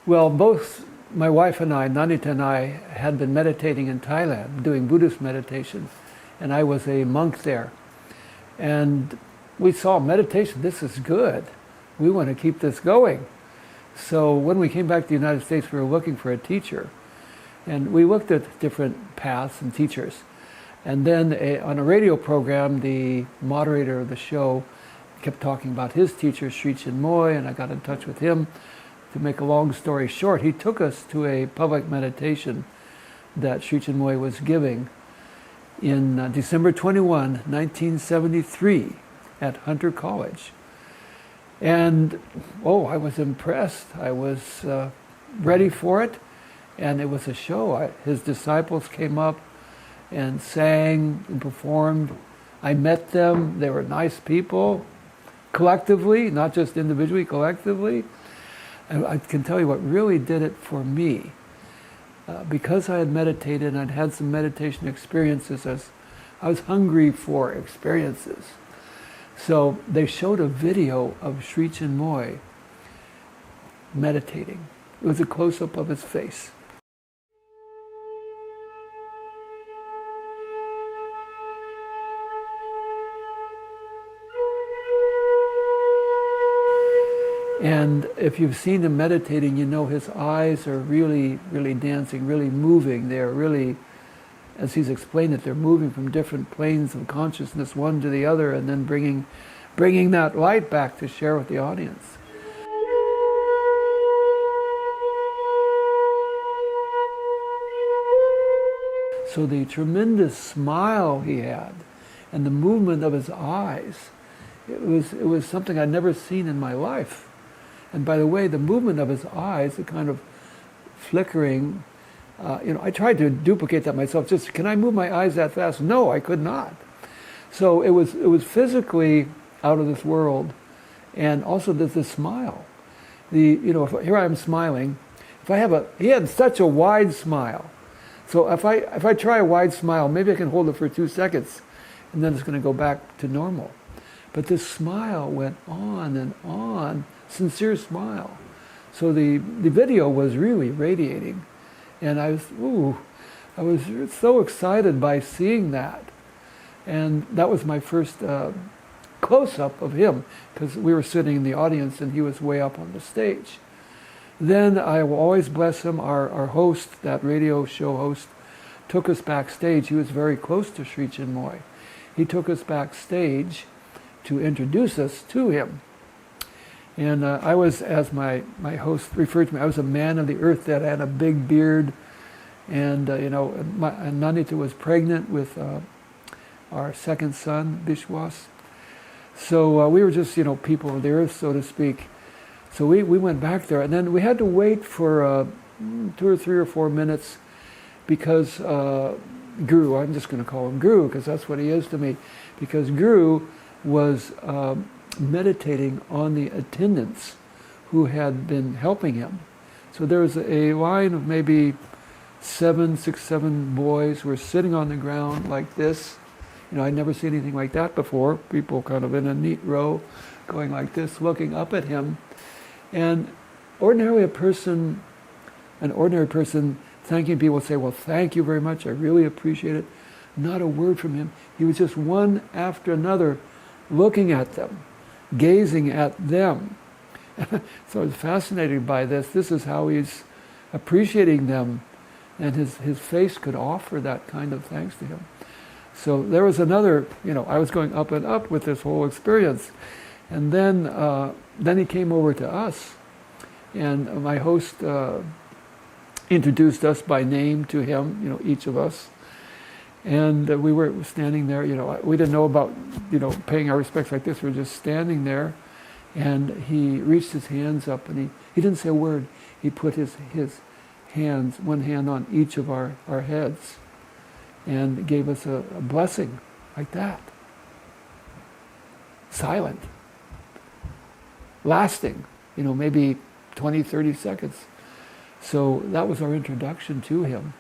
Well, both my wife and I, Nandita and I, had been meditating in Thailand, doing Buddhist meditation, and I was a monk there. And we saw meditation, this is good. We want to keep this going. So when we came back to the United States, we were looking for a teacher. And we looked at different paths and teachers. And then on a radio program, the moderator of the show kept talking about his teacher, Sri Chinmoy, and I got in touch with him. To make a long story short, he took us to a public meditation that Sri Chinmoy was giving in December 21, 1973 at Hunter College. And, I was impressed. I was ready for it. And it was a show. His disciples came up and sang and performed. I met them. They were nice people, collectively, not just individually, collectively. And I can tell you what really did it for me. Because I had meditated and I'd had some meditation experiences, I was hungry for experiences. So they showed a video of Sri Chinmoy meditating. It was a close-up of his face. And if you've seen him meditating, you know his eyes are really, really dancing, really moving. They're really, as he's explained it, they're moving from different planes of consciousness, one to the other, and then bringing that light back to share with the audience. So the tremendous smile he had and the movement of his eyes, it was something I'd never seen in my life. And by the way, the movement of his eyes, the kind of flickering, I tried to duplicate that myself. Just, can I move my eyes that fast? No, I could not. So it was physically out of this world, and also there's this smile. Here I am smiling. He had such a wide smile. So if I try a wide smile, maybe I can hold it for 2 seconds, and then it's going to go back to normal. But this smile went on and on. Sincere smile. So the video was really radiating, and I was so excited by seeing that, and that was my first close-up of him, because we were sitting in the audience and he was way up on the stage. Then I will always bless him. Our host, that radio show host, took us backstage. He was very close to Sri Chinmoy. He took us backstage to introduce us to him. And I was, as my host referred to me, I was a man of the earth that had a big beard. And, and Nandita was pregnant with our second son, Bishwas. So we were just, people of the earth, so to speak. So we went back there. And then we had to wait for 2 or 3 or 4 minutes because Guru, I'm just going to call him Guru because that's what he is to me, because Guru was meditating on the attendants who had been helping him. So there was a line of maybe 6, 7 boys who were sitting on the ground like this. I'd never seen anything like that before. People kind of in a neat row going like this, looking up at him. And ordinarily an ordinary person thanking people would say, well, thank you very much, I really appreciate it. Not a word from him. He was just one after another looking at them, gazing at them. So I was fascinated by this. This is how he's appreciating them, and his face could offer that kind of thanks to him. So there was another, I was going up and up with this whole experience. And then he came over to us, and my host introduced us by name to him, each of us. And we were standing there, we didn't know about, paying our respects like this. We were just standing there, and he reached his hands up, and he didn't say a word. He put his hands, one hand on each of our heads, and gave us a blessing like that. Silent. Lasting, maybe 20, 30 seconds. So that was our introduction to him.